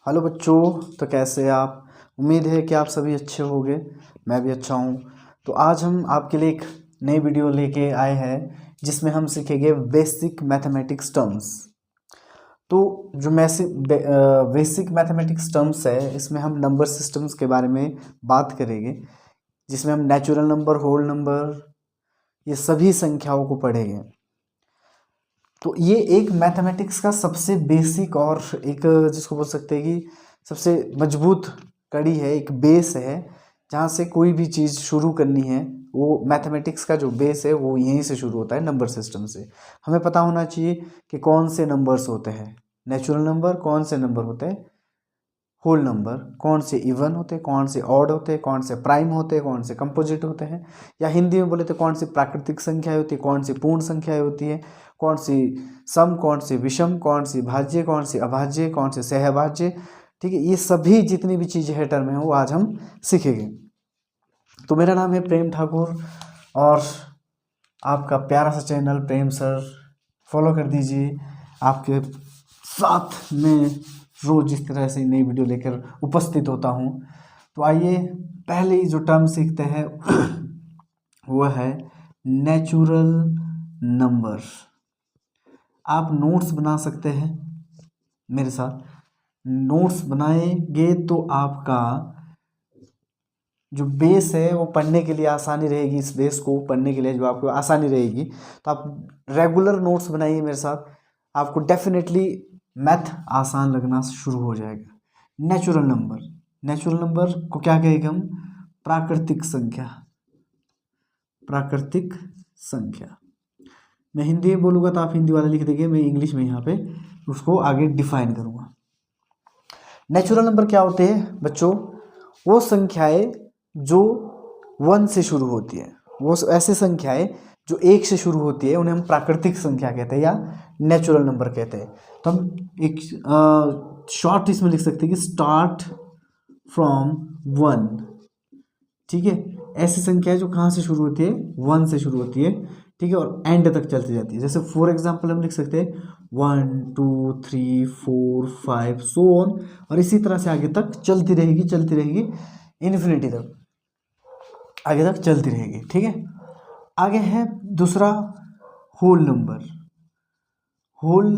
Hello बच्चों। तो कैसे हैं आप? उम्मीद है कि आप सभी अच्छे होंगे। मैं भी अच्छा हूँ। तो आज हम आपके लिए एक नई वीडियो लेके आए हैं जिसमें हम सीखेंगे बेसिक मैथमेटिक्स टर्म्स। तो जो बेसिक मैथमेटिक्स टर्म्स है, इसमें हम नंबर सिस्टम्स के बारे में बात करेंगे, जिसमें हम नेचुरल नंबर, होल नंबर, ये सभी संख्याओं को पढ़ेंगे। तो ये एक मैथमेटिक्स का सबसे बेसिक और एक जिसको बोल सकते हैं कि सबसे मजबूत कड़ी है, एक बेस है जहाँ से कोई भी चीज़ शुरू करनी है। वो मैथमेटिक्स का जो बेस है वो यहीं से शुरू होता है, नंबर सिस्टम से। हमें पता होना चाहिए कि कौन से नंबर्स होते हैं नेचुरल नंबर, कौन से नंबर होते हैं होल नंबर, कौन से इवन होते हैं, कौन से ऑड होते हैं, कौन से प्राइम होते हैं, कौन से कंपोजिट होते हैं, या हिंदी में बोले तो कौन सी प्राकृतिक संख्याएं होती है, कौन सी पूर्ण संख्याएं होती है, कौन सी सम, कौन सी विषम, कौन सी भाज्य, कौन सी अभाज्य, कौन से सहभाज्य। ठीक है, ये सभी जितनी भी चीज़ें है टर्म है वो आज हम सीखेंगे। तो मेरा नाम है प्रेम ठाकुर और आपका प्यारा सा चैनल प्रेम सर फॉलो कर दीजिए। आपके साथ में रोज इस तरह से नई वीडियो लेकर उपस्थित होता हूँ। तो आइए पहले जो टर्म सीखते हैं वह है नेचुरल नंबर। आप नोट्स बना सकते हैं मेरे साथ। नोट्स बनाएंगे तो आपका जो बेस है वो पढ़ने के लिए आसानी रहेगी। इस बेस को पढ़ने के लिए जो आपको आसानी रहेगी, तो आप रेगुलर नोट्स बनाइए मेरे साथ। आपको डेफिनेटली मैथ आसान लगना शुरू हो जाएगा। नेचुरल नंबर, नेचुरल नंबर को क्या कहेंगे हम? प्राकृतिक संख्या। प्राकृतिक संख्या मैं हिंदी में बोलूँगा तो आप हिंदी वाला लिख देंगे, मैं इंग्लिश में यहाँ पे उसको आगे डिफाइन करूँगा। नेचुरल नंबर क्या होते हैं बच्चों? वो संख्याएं जो 1 से शुरू होती है, वो ऐसे संख्याएं जो 1 से शुरू होती है, उन्हें हम प्राकृतिक संख्या कहते हैं या नेचुरल नंबर कहते हैं। तो हम एक शॉर्ट इसमें लिख सकते हैं कि स्टार्ट फ्रॉम 1। ठीक है, ऐसी संख्या है जो कहाँ से शुरू होती है? 1 से शुरू होती है। ठीक है, और एंड तक चलती जाती है। जैसे फॉर एग्जाम्पल हम लिख सकते हैं 1 2 3 4 5 सो ऑन, और इसी तरह से आगे तक चलती रहेगी, चलती रहेगी, इन्फिनिटी तक आगे तक चलती रहेगी। ठीक है, आगे है दूसरा होल नंबर। होल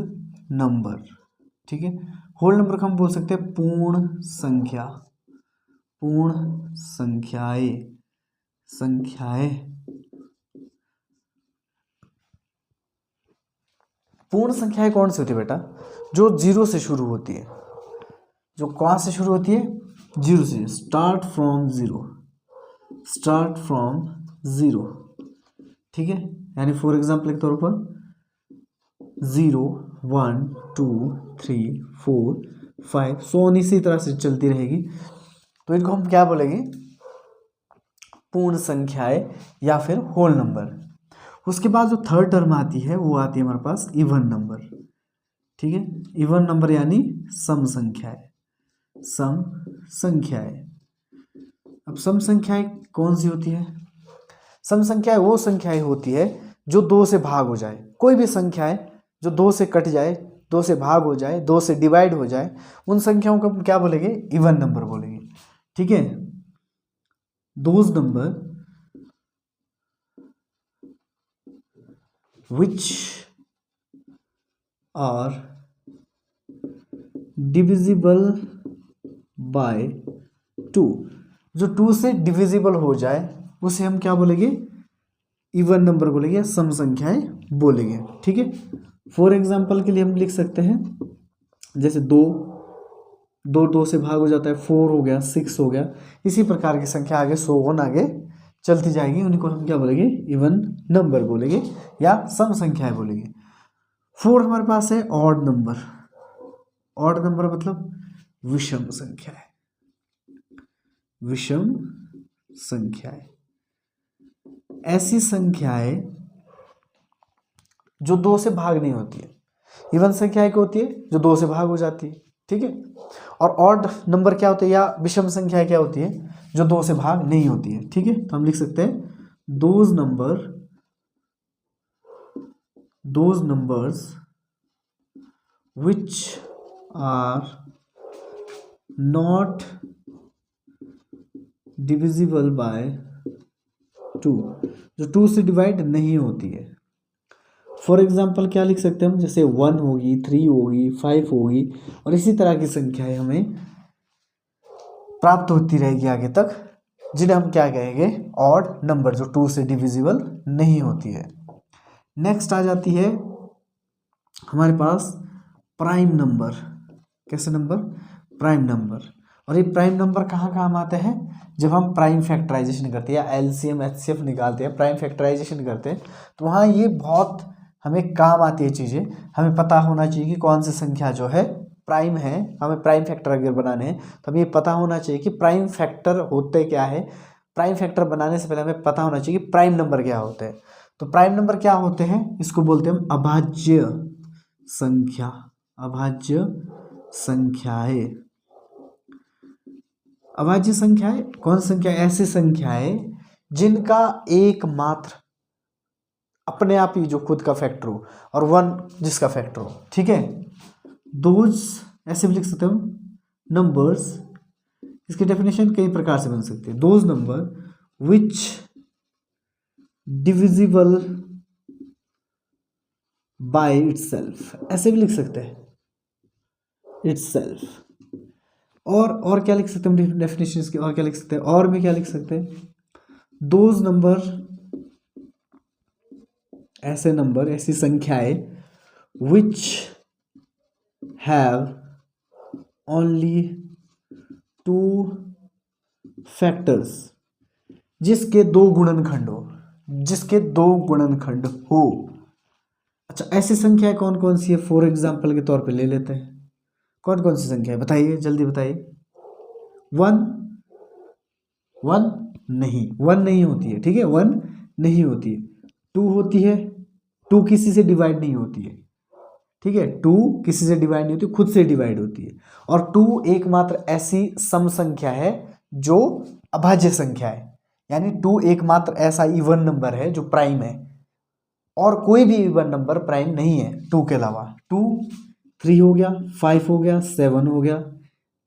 नंबर, ठीक है, होल नंबर को हम बोल सकते हैं पूर्ण संख्या। पूर्ण संख्याएं, संख्याएं। पूर्ण संख्याएं कौन सी होती है बेटा? जो 0 से शुरू होती है। जो कहाँ से शुरू होती है? 0 से। Start from 0, start from 0। ठीक है, यानी फॉर एग्जाम्पल के तौर पर 0 1 2 3 4 5 सो ऑन, इसी तरह से चलती रहेगी। तो इनको हम क्या बोलेंगे? पूर्ण संख्याएं या फिर होल नंबर। उसके बाद जो थर्ड टर्म आती है वो आती है हमारे पास इवन नंबर। ठीक है, इवन नंबर यानी सम संख्याएं। सम संख्याएं। अब सम संख्याएं कौन सी होती है? सम संख्याएं वो संख्याएं होती है जो 2 से भाग हो जाए। कोई भी संख्याएं जो 2 से कट जाए, 2 से भाग हो जाए, 2 से डिवाइड हो जाए, उन संख्याओं को हम क्या बोलेंगे? इवन नंबर बोलेंगे। ठीक है, those number which are divisible by 2। जो 2 से डिविजिबल हो जाए उसे हम क्या बोलेंगे? इवन नंबर बोलेंगे या सम संख्याएं बोलेंगे। ठीक है, फॉर एग्जाम्पल के लिए हम लिख सकते हैं जैसे 2 2 से भाग हो जाता है, 4 हो गया, 6 हो गया, इसी प्रकार की संख्या आगे सो ऑन आगे चलती जाएगी। उन्हीं को हम क्या बोलेंगे? इवन नंबर बोलेंगे या सम संख्याएं बोलेंगे। 4 हमारे पास है ऑड नंबर। ऑड नंबर मतलब विषम संख्याएं। विषम संख्याएं ऐसी संख्याएं जो 2 से भाग नहीं होती है। इवन संख्याएं क्या होती है? जो 2 से भाग हो जाती है। ठीक है, और ऑड नंबर क्या होते हैं या विषम संख्याएं क्या होती है? जो 2 से भाग नहीं होती है। ठीक है, तो हम लिख सकते हैं those numbers which are not divisible by 2, जो 2 से डिवाइड नहीं होती है। फॉर एग्जाम्पल क्या लिख सकते हैं हम, जैसे 1 होगी, 3 होगी, 5 होगी, और इसी तरह की संख्याएं हमें प्राप्त होती रहेगी आगे तक, जिन्हें हम क्या कहेंगे, ऑड नंबर, जो 2 से डिविजिबल नहीं होती है। नेक्स्ट आ जाती है हमारे पास प्राइम नंबर। कैसे नंबर? Prime number. और ये प्राइम नंबर कहाँ काम आते हैं? जब हम प्राइम फैक्टराइजेशन करते हैं या एलसीएम एचसीएफ निकालते हैं, प्राइम फैक्टराइजेशन करते हैं, तो वहाँ ये बहुत हमें काम आती है चीज़ें। हमें पता होना चाहिए कि कौन सी संख्या जो है प्राइम है। हमें प्राइम फैक्टर अगर बनाने हैं तो हमें ये पता होना चाहिए कि प्राइम फैक्टर होते क्या है। प्राइम फैक्टर बनाने से पहले हमें पता होना चाहिए कि प्राइम नंबर क्या होते हैं। तो प्राइम नंबर क्या होते हैं? इसको बोलते हैं हम अभाज्य संख्या। अभाज्य संख्याएं। अभाज्य संख्याएं कौन सी संख्या? ऐसी संख्याएं जिनका एकमात्र अपने आप ही जो खुद का फैक्टर हो और 1 जिसका फैक्टर हो। ठीक है, दोज, ऐसे भी लिख सकते हो नंबर्स। इसकी डेफिनेशन कई प्रकार से बन सकती है। Those number which divisible by itself, ऐसे भी लिख सकते हैं, इटसेल्फ। और क्या लिख सकते हैं डेफिनेशन इसकी? और क्या लिख सकते हैं? और भी क्या लिख सकते हैं? दोज नंबर, ऐसे नंबर, ऐसी संख्याएं विच हैव ओनली 2 फैक्टर्स, जिसके 2 गुणनखंड हो, जिसके 2 गुणनखंड हो। अच्छा, ऐसी संख्याएं कौन कौन सी है? फॉर एग्जाम्पल के तौर पे ले लेते हैं। कौन कौन सी संख्या है बताइए, जल्दी बताइए। 1 नहीं होती है। ठीक है, 1 नहीं होती है। 2 होती है, 2 किसी से डिवाइड नहीं होती है। ठीक है, 2 किसी से डिवाइड नहीं होती, खुद से डिवाइड होती है। और 2 एकमात्र ऐसी सम संख्या है जो अभाज्य संख्या है, यानी 2 एकमात्र ऐसा इवन नंबर है जो प्राइम है, और कोई भी इवन नंबर प्राइम नहीं है 2 के अलावा। 2, 3 हो गया, 5 हो गया, 7 हो गया,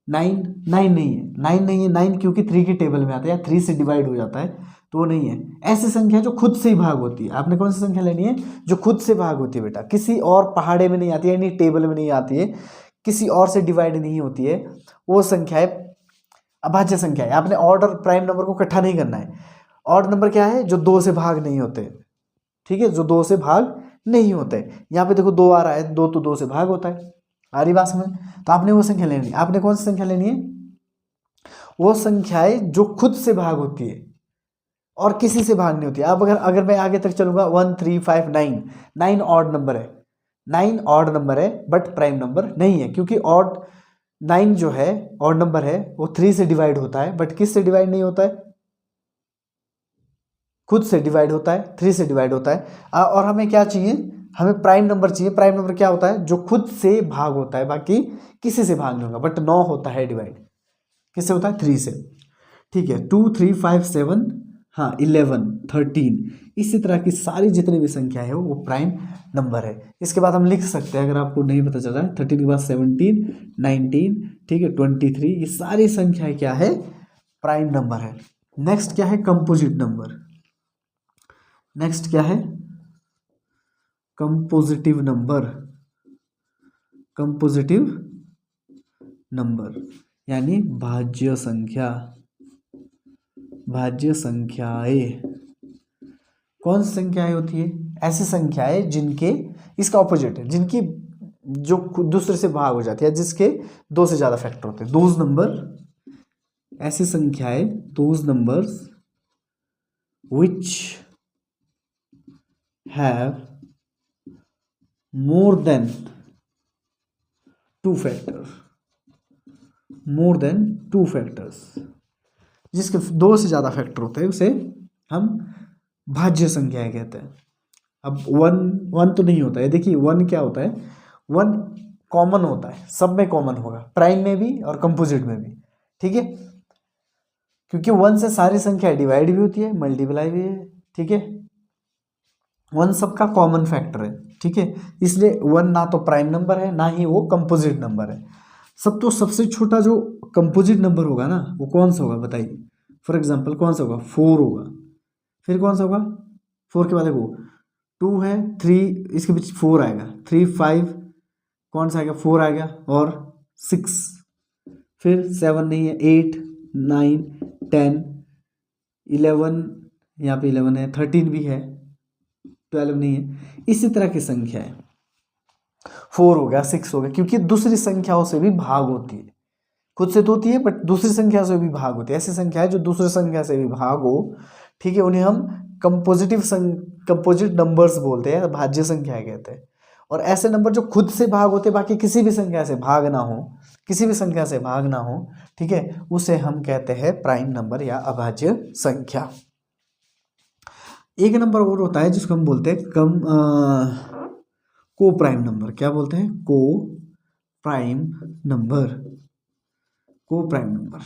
9 नहीं है। 9 नहीं है, 9 क्योंकि 3 की टेबल में आता है या 3 से डिवाइड हो जाता है, तो वो नहीं है। ऐसी संख्या जो खुद से ही भाग होती है। आपने कौन सी संख्या लेनी है? जो खुद से भाग होती है बेटा, किसी और पहाड़े में नहीं आती है, यानी टेबल में नहीं आती है, किसी और से डिवाइड नहीं होती है, वो संख्या है अभाज्य संख्या है। आपने ऑड और प्राइम नंबर को इकट्ठा नहीं करना है। ऑड नंबर क्या है? जो 2 से भाग नहीं होते। ठीक है, जो 2 से भाग नहीं होते। यहाँ पे देखो 2 आ रहा है, 2 तो 2 से भाग होता है। आ रही बात समझ? तो आपने वो संख्या लेनी है। आपने कौन सी संख्या लेनी है? वो संख्याएं जो खुद से भाग होती है और किसी से भाग नहीं होती। अब अगर मैं आगे तक चलूंगा, 1, 3, 5, 9, 9 ऑड नंबर है। 9 ऑड नंबर है बट प्राइम नंबर नहीं है, क्योंकि ऑड 9 जो है ऑड नंबर है, वो 3 से डिवाइड होता है, बट किस से डिवाइड नहीं होता है? खुद से डिवाइड होता है, 3 से डिवाइड होता है। और हमें क्या चाहिए? हमें प्राइम नंबर चाहिए। प्राइम नंबर क्या होता है? जो खुद से भाग होता है, बाकी किसी से भाग नहीं होगा। बट 9 होता है डिवाइड, किससे होता है? 3 से। ठीक है, 2, 3, 5, 7, हाँ 11, 13, इसी तरह की सारी जितनी भी संख्या है वो प्राइम नंबर है। इसके बाद हम लिख सकते हैं, अगर आपको नहीं पता चल रहा है, 13 के बाद 17, 19, ठीक है, 23, ये सारी संख्याएं क्या है? प्राइम नंबर है। नेक्स्ट क्या है? Composite number. नेक्स्ट क्या है? कंपोजिटिव नंबर। कंपोजिटिव नंबर यानी भाज्य संख्या। भाज्य संख्याएं कौन सी संख्याएं होती है? ऐसी संख्याएं जिनके, इसका ऑपोजिट है, जिनकी जो दूसरे से भाग हो जाती है, जिसके 2 से ज्यादा फैक्टर होते हैं। दोज नंबर, ऐसी संख्याएं, those numbers which have more than 2 factor. More than 2 factors, जिसके 2 से ज्यादा फैक्टर होते हैं, उसे हम भाज्य संख्याएं कहते हैं। अब 1 तो नहीं होता है। देखिए 1 क्या होता है? 1 कॉमन होता है, सब में कॉमन होगा, प्राइम में भी और कंपोजिट में भी। ठीक है, क्योंकि 1 से सारी संख्या डिवाइड भी होती है, मल्टीप्लाई भी है। ठीक है, 1 सबका कॉमन फैक्टर है। ठीक है, इसलिए 1 ना तो प्राइम नंबर है, ना ही वो कंपोजिट नंबर है। सब तो सबसे छोटा जो कंपोजिट नंबर होगा ना वो कौन सा होगा बताइए। फॉर एग्जांपल कौन सा होगा, 4 होगा। फिर कौन सा होगा, 4 के बाद देखो 2 है, 3 इसके बीच 4 आएगा, 3 5 कौन सा आएगा, 4 आएगा और 6, फिर 7 नहीं है, 8 9 10 11, यहाँ पे 11 है, 13 भी है, 12 नहीं है। इसी तरह की संख्या है, 4 हो गया, 6 हो गया, क्योंकि दूसरी संख्याओं से भी भाग होती है, खुद से तो होती है बट दूसरी संख्या से भी भाग होती है। ऐसी संख्या है जो दूसरी संख्या से भी भाग हो, ठीक है, उन्हें हम कंपोजिट नंबर्स बोलते हैं, भाज्य संख्या कहते हैं। और ऐसे नंबर जो खुद से भाग होते हैं, बाकी किसी भी संख्या से भाग ना हो, किसी भी संख्या से भाग ना हो, ठीक है, उसे हम कहते हैं प्राइम नंबर या अभाज्य संख्या। एक नंबर और होता है जिसको हम बोलते हैं को प्राइम नंबर। क्या बोलते हैं, को प्राइम नंबर। को प्राइम नंबर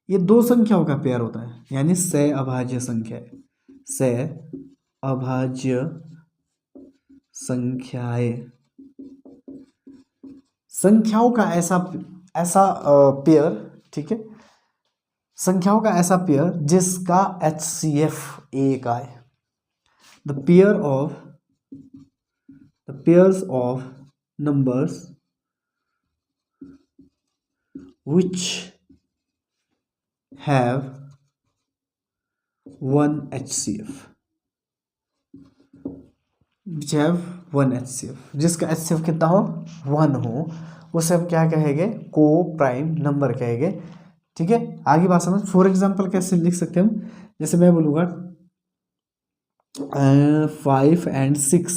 ये दो संख्याओं का पेयर होता है, यानी सह अभाज्य संख्या है, सह अभाज्य संख्याएं। संख्याओं का ऐसा पेयर, ठीक है, संख्याओं का ऐसा पेयर जिसका HCF 1 आए। The pairs of numbers which have one HCF, जिसका HCF कितना हो, 1 हो, उसे हम क्या कहेंगे, को प्राइम नंबर कहेंगे। ठीक है, आगे बात समझ। फॉर एग्जांपल कैसे लिख सकते हैं हम, जैसे मैं बोलूँगा 5 and 6।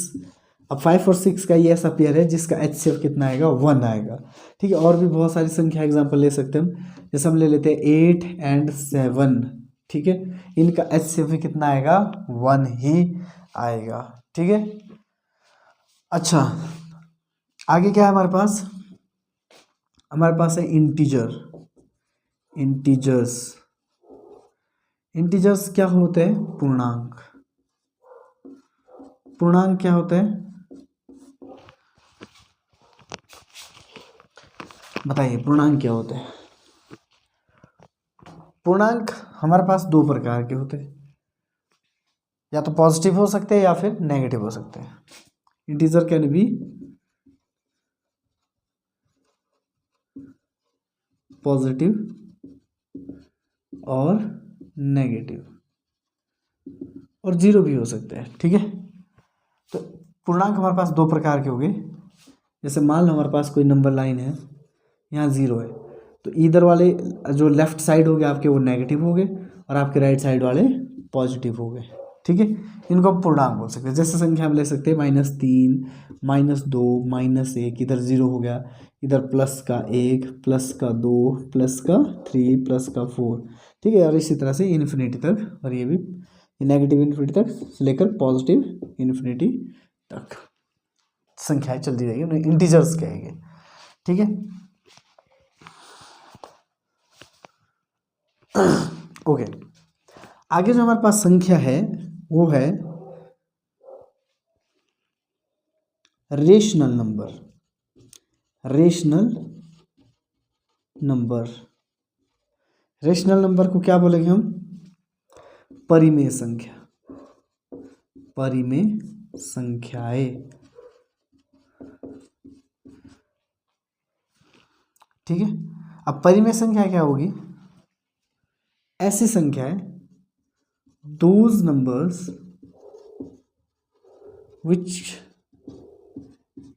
अब 5 और 6 का ये ऐसा पेयर है जिसका HCF कितना आएगा, 1 आएगा। ठीक है, और भी बहुत सारी संख्या एग्जांपल ले सकते हैं हम, जैसे हम ले लेते हैं 8 and 7। ठीक है, इनका HCF भी कितना आएगा, 1 ही आएगा। ठीक है, अच्छा आगे क्या है हमारे पास, हमारे पास है इंटीजर्स क्या होते हैं, पूर्णांक क्या होते हैं, बताइए पूर्णांक क्या होते हैं। पूर्णांक हमारे पास दो प्रकार के होते हैं, या तो पॉजिटिव हो सकते हैं या फिर नेगेटिव हो सकते हैं। इंटीजर कैन बी पॉजिटिव और नेगेटिव, और जीरो भी हो सकते हैं। ठीक है, तो पूर्णांक हमारे पास दो प्रकार के हो गए। जैसे मान लो हमारे पास कोई नंबर लाइन है, यहाँ 0 है, तो इधर वाले जो लेफ्ट साइड हो गए आपके वो नेगेटिव हो गए, और आपके राइट साइड वाले पॉजिटिव हो गए। ठीक है, इनको हम पूर्णांक बोल सकते हैं। जैसे संख्या हम ले सकते हैं -3 -2 -1, इधर 0 हो गया, इधर +1 +2 +3 +4। ठीक है, और इसी तरह से इन्फिनिटी तक, और ये भी नेगेटिव इन्फिनिटी तक लेकर पॉजिटिव इन्फिनिटी तक संख्याएं चलती रहेगी, उन्हें इंटीजर्स कहेंगे। ठीक है, ओके, आगे जो हमारे पास संख्या है वो है रेशनल नंबर। रेशनल नंबर को क्या बोलेंगे हम, परिमेय संख्याएं। ठीक है, अब परिमेय संख्या क्या होगी, ऐसी संख्याएं, those numbers which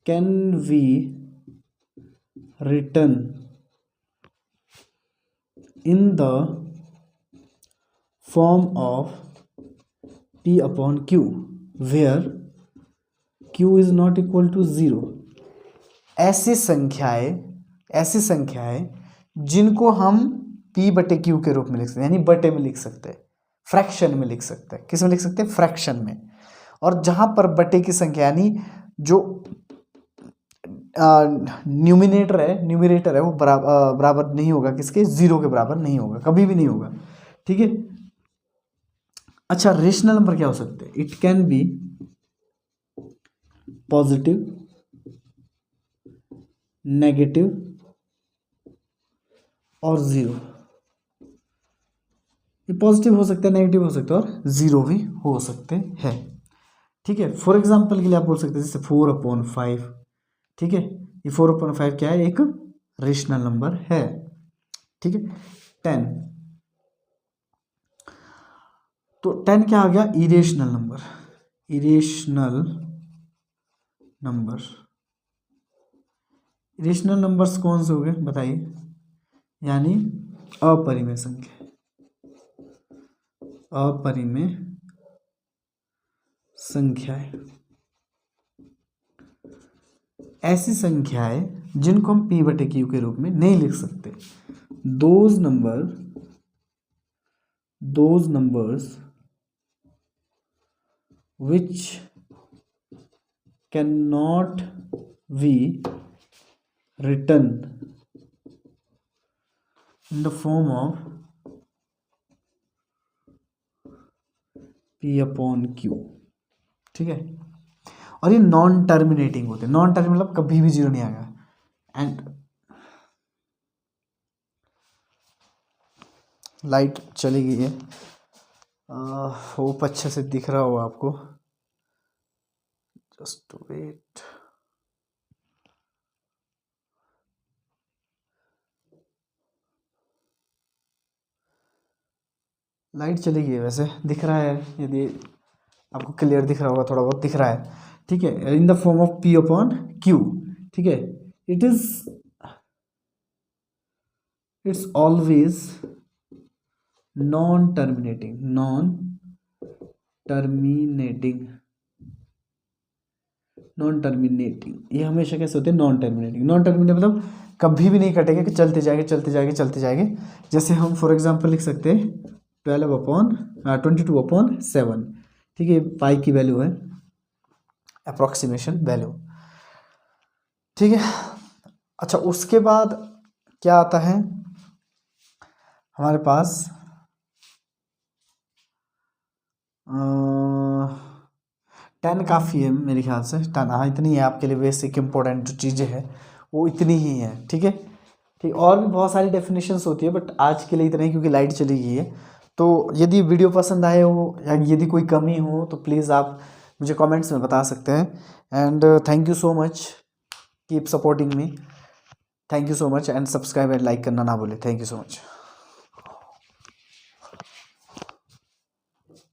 can be written in the form of P upon Q where Q is not equal to 0। ऐसी संख्याएं जिनको हम P बटे Q के रूप में लिख सकते हैं, यानी बटे में लिख सकते हैं, फ्रैक्शन में लिख सकते हैं। किस में लिख सकते हैं, फ्रैक्शन में। और जहां पर बटे की संख्या यानी जो न्यूमिनेटर है वो बराबर नहीं होगा किसके, 0 के बराबर नहीं होगा, कभी भी नहीं होगा। ठीक है, अच्छा रेशनल नंबर क्या हो सकते हैं, it can be positive, negative और 0। ये पॉजिटिव हो सकता है, नेगेटिव हो सकता है और 0 भी हो सकते हैं। ठीक है, फॉर एग्जाम्पल के लिए आप बोल सकते हैं जैसे 4/5। ठीक है, ये 4/5 क्या है, एक रेशनल नंबर है। ठीक है, 10, तो 10 क्या आ गया, irrational number. Irrational number, irrational numbers कौन से हो गए बताइए, यानी अपरिमेय संख्या, अपरिमेय संख्याएं, ऐसी संख्याएं जिनको हम p/q के रूप में नहीं लिख सकते। Those numbers which cannot be written in the form of p/q। ठीक है, और ये नॉन टर्मिनेटिंग होते हैं। नॉन टर्मिनेटिंग मतलब कभी भी 0 नहीं आएगा। एंड लाइट चली गई है, होप अच्छे से दिख रहा होगा आपको, जस्ट वेट। लाइट चली गई है, वैसे दिख रहा है, यदि आपको क्लियर दिख रहा होगा, थोड़ा बहुत दिख रहा है। ठीक है, in the form of p/q। ठीक है, इट्स ऑलवेज नॉन टर्मिनेटिंग। ये हमेशा कैसे होते हैं, नॉन टर्मिनेटिंग। नॉन टर्मिनेटिंग मतलब कभी भी नहीं कटेगा, कि चलते जाएंगे। जैसे हम फॉर एग्जांपल लिख सकते हैं 22/7। ठीक है, पाई की वैल्यू है, अप्रोक्सीमेशन वैल्यू। ठीक है, अच्छा उसके बाद क्या आता है हमारे पास, 10 काफ़ी है मेरे ख्याल से। 10, हाँ इतनी है आपके लिए, बेसिक इंपॉर्टेंट जो चीज़ें हैं वो इतनी ही है। ठीक है, ठीक, और भी बहुत सारी डेफिनेशंस होती है, बट आज के लिए इतना ही, क्योंकि लाइट चली गई है। तो यदि वीडियो पसंद आए हो या यदि कोई कमी हो तो प्लीज़ आप मुझे कमेंट्स में बता सकते हैं। And thank you so much, keep supporting me. Thank you so much, and subscribe and like करना ना भूलें। Thank you so much.